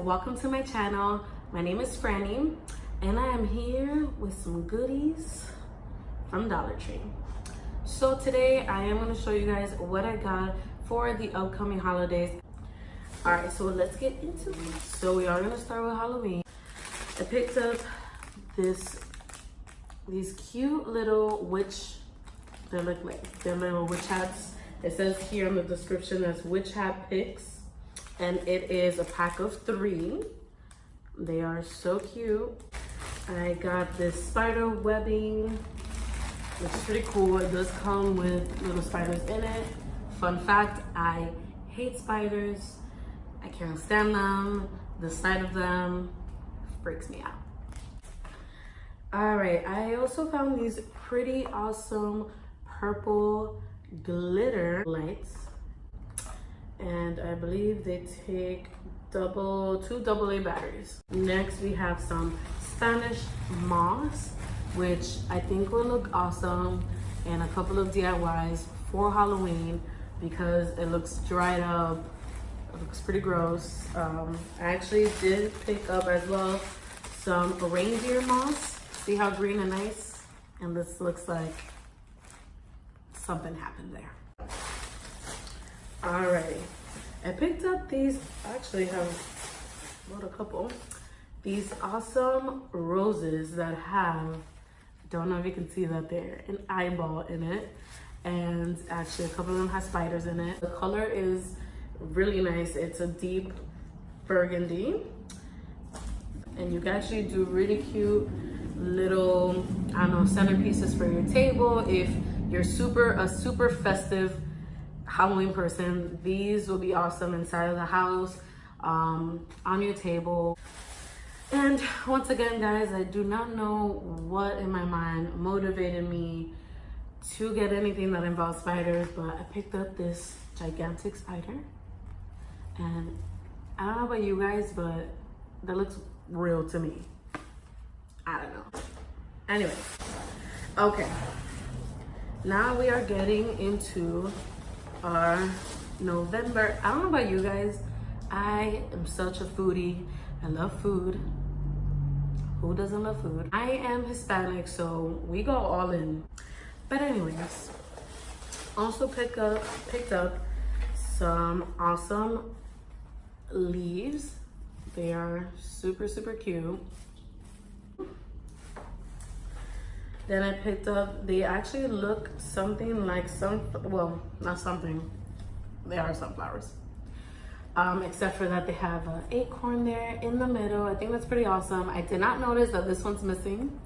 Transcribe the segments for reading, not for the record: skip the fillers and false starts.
welcome to my channel. My name is Franny and I am here with some goodies from Dollar Tree. So today I am going to show you guys what I got for the upcoming holidays. Alright, so let's get into it. So we are going to start with Halloween. I picked up these cute little witch, they're little witch hats. It says here in the description that's witch hat picks. And it is a pack of 3. They are so cute. I got this spider webbing, which is pretty cool. It does come with little spiders in it. Fun fact, I hate spiders. I can't stand them. The sight of them freaks me out. All right, I also found these pretty awesome purple glitter lights. And I believe they take two AA batteries. Next, we have some Spanish moss, which I think will look awesome, and a couple of DIYs for Halloween because it looks dried up. It looks pretty gross. I actually did pick up as well some reindeer moss. See how green and nice? And this looks like something happened there. Alrighty, I picked up these, I actually have bought a couple, these awesome roses that have, don't know if you can see that there, an eyeball in it. And actually a couple of them have spiders in it. The color is really nice. It's a deep burgundy. And you can actually do really cute little, I don't know, centerpieces for your table. If you're a super festive Halloween person, these will be awesome inside of the house, on your table. And once again, guys, I do not know what in my mind motivated me to get anything that involves spiders, but I picked up this gigantic spider. And I don't know about you guys, but that looks real to me. I don't know. Anyway, okay. Now we are getting into our November. I don't know about you guys. I am such a foodie. I love food. Who doesn't love food? I am Hispanic, so we go all in. But anyways, also picked up some awesome leaves. They are super cute. Then I picked up, they actually look something like well, not something, they are sunflowers. Except for that they have an acorn there in the middle. I think that's pretty awesome. I did not notice that this one's missing.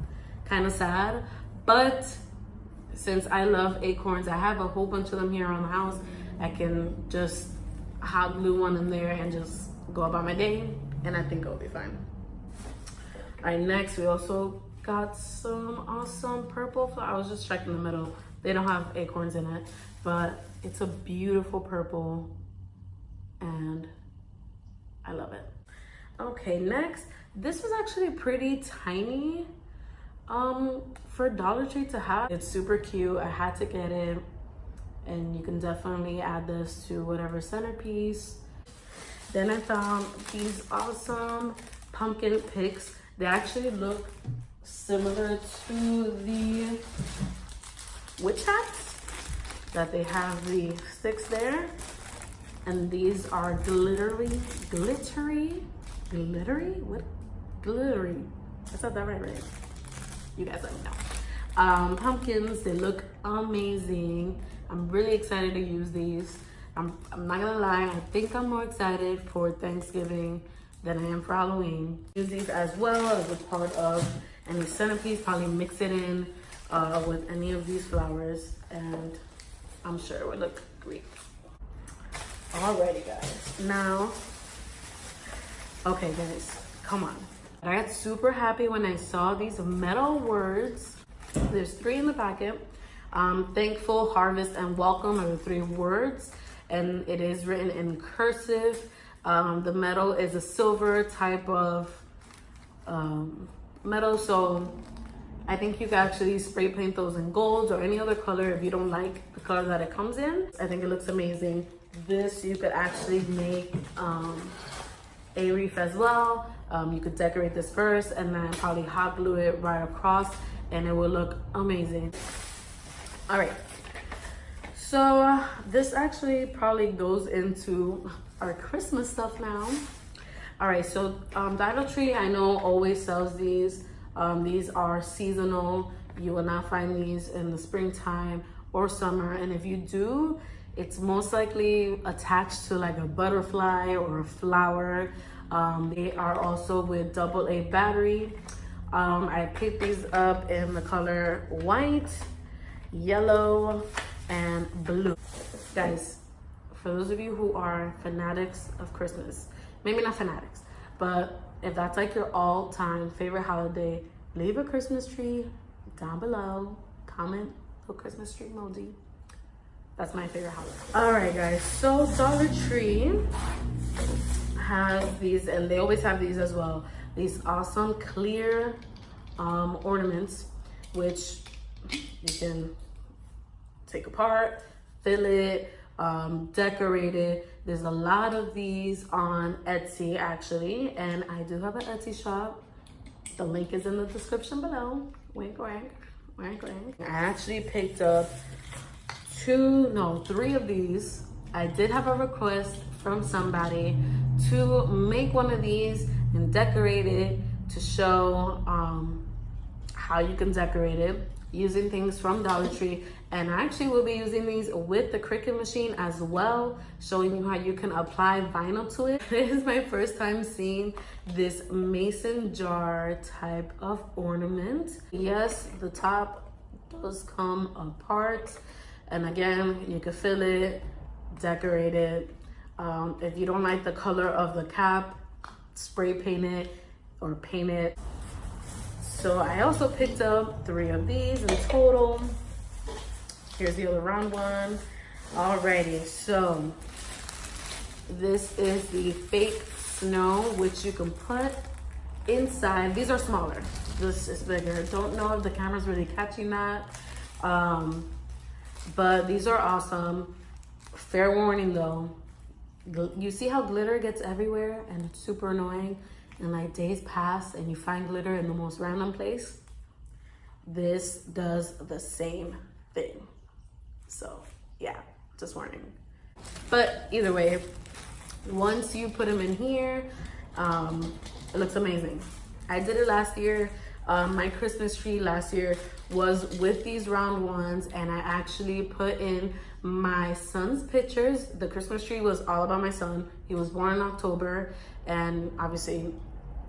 Kind of sad. But since I love acorns, I have a whole bunch of them here around the house. I can just hot glue one in there and just go about my day. And I think it'll be fine. All right, next we also got some awesome purple flowers. I was just checking the middle. They don't have acorns in it, but it's a beautiful purple and I love it. Okay, next, this was actually pretty tiny for Dollar Tree to have. It's super cute. I had to get it, and you can definitely add this to whatever centerpiece. Then I found these awesome pumpkin picks. They actually look similar to the witch hats, that they have the sticks there. And these are glittery? What? Glittery. I said that right? You guys let me know. Pumpkins, they look amazing. I'm really excited to use these. I'm not gonna lie, I think I'm more excited for Thanksgiving than I am for Halloween. Use these as well as a part of any centerpiece, probably mix it in with any of these flowers, and I'm sure it would look great. Alrighty, guys. Now, okay, guys, come on. I got super happy when I saw these metal words. There's 3 in the packet. Thankful, harvest, and welcome are the 3 words, and it is written in cursive. The metal is a silver type of metal, so I think you can actually spray paint those in gold or any other color if you don't like the color that it comes in. I think it looks amazing. This you could actually make a wreath as well. You could decorate this first and then probably hot glue it right across and it will look amazing. All right, so this actually probably goes into our Christmas stuff now. All right, so Dollar Tree, I know, always sells these. These are seasonal. You will not find these in the springtime or summer, and if you do, it's most likely attached to like a butterfly or a flower. They are also with AA battery. I picked these up in the color white, yellow, and blue. Guys, for those of you who are fanatics of Christmas, maybe not fanatics, but if that's like your all-time favorite holiday, leave a Christmas tree down below. Comment a Christmas tree emoji. That's my favorite holiday. All right, guys, so Dollar Tree has these, and they always have these as well, these awesome clear ornaments, which you can take apart, fill it, decorate it. There's a lot of these on Etsy actually, and I do have an Etsy shop. The link is in the description below. Wink, wink, wink, wink. I actually picked up 3 of these. I did have a request from somebody to make one of these and decorate it to show how you can decorate it using things from Dollar Tree. And I actually will be using these with the Cricut machine as well, showing you how you can apply vinyl to it. This is my first time seeing this mason jar type of ornament. Yes, the top does come apart, and again, you can fill it, decorate it. If you don't like the color of the cap, spray paint it or paint it. So I also picked up 3 of these in total. Here's the other round one. Alrighty, so this is the fake snow, which you can put inside. These are smaller. This is bigger. Don't know if the camera's really catching that. But these are awesome. Fair warning though, you see how glitter gets everywhere and it's super annoying, and like days pass and you find glitter in the most random place? This does the same thing. So yeah, just warning. But either way, once you put them in here, it looks amazing. I did it last year. My Christmas tree last year was with these round ones, and I actually put in my son's pictures. The Christmas tree was all about my son. He was born in October, and obviously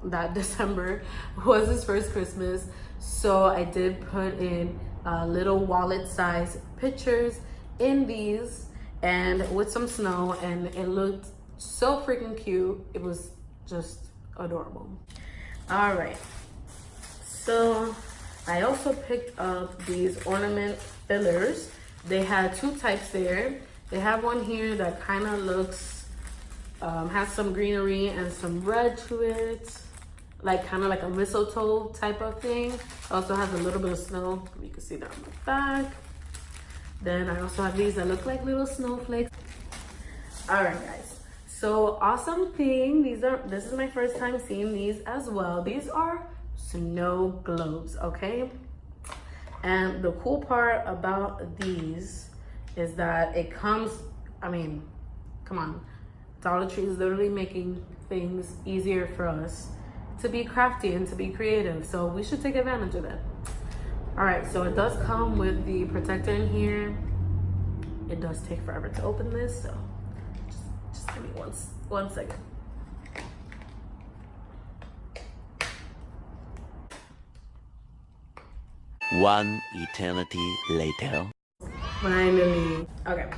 that December was his first Christmas. So I did put in little wallet size pictures in these and with some snow, and it looked so freaking cute. It was just adorable. All right, so I also picked up these ornament fillers. They had 2 types there. They have one here that kind of looks has some greenery and some red to it, like kind of like a mistletoe type of thing. Also has a little bit of snow. You can see that on the back. Then I also have these that look like little snowflakes. All right, guys. So awesome thing. This is my first time seeing these as well. These are snow globes, okay? And the cool part about these is that it comes, I mean, come on. Dollar Tree is literally making things easier for us to be crafty and to be creative. So we should take advantage of it. All right, so it does come with the protector in here. It does take forever to open this, so just give me one second. One eternity later. Finally. Okay.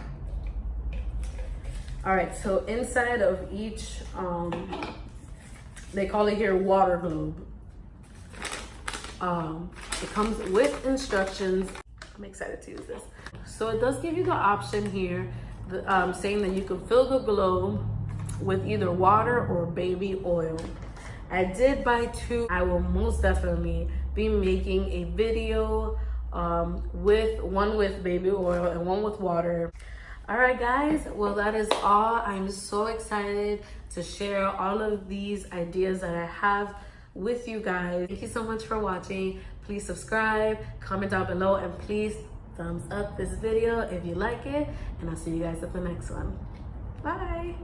All right, so inside of each, they call it here water globe. It comes with instructions. I'm excited to use this. So it does give you the option here, saying that you can fill the globe with either water or baby oil. I did buy 2. I will most definitely be making a video with one with baby oil and one with water. All right, guys. Well, that is all. I'm so excited to share all of these ideas that I have with you guys. Thank you so much for watching. Please subscribe, comment down below, and please thumbs up this video if you like it. And I'll see you guys at the next one. Bye.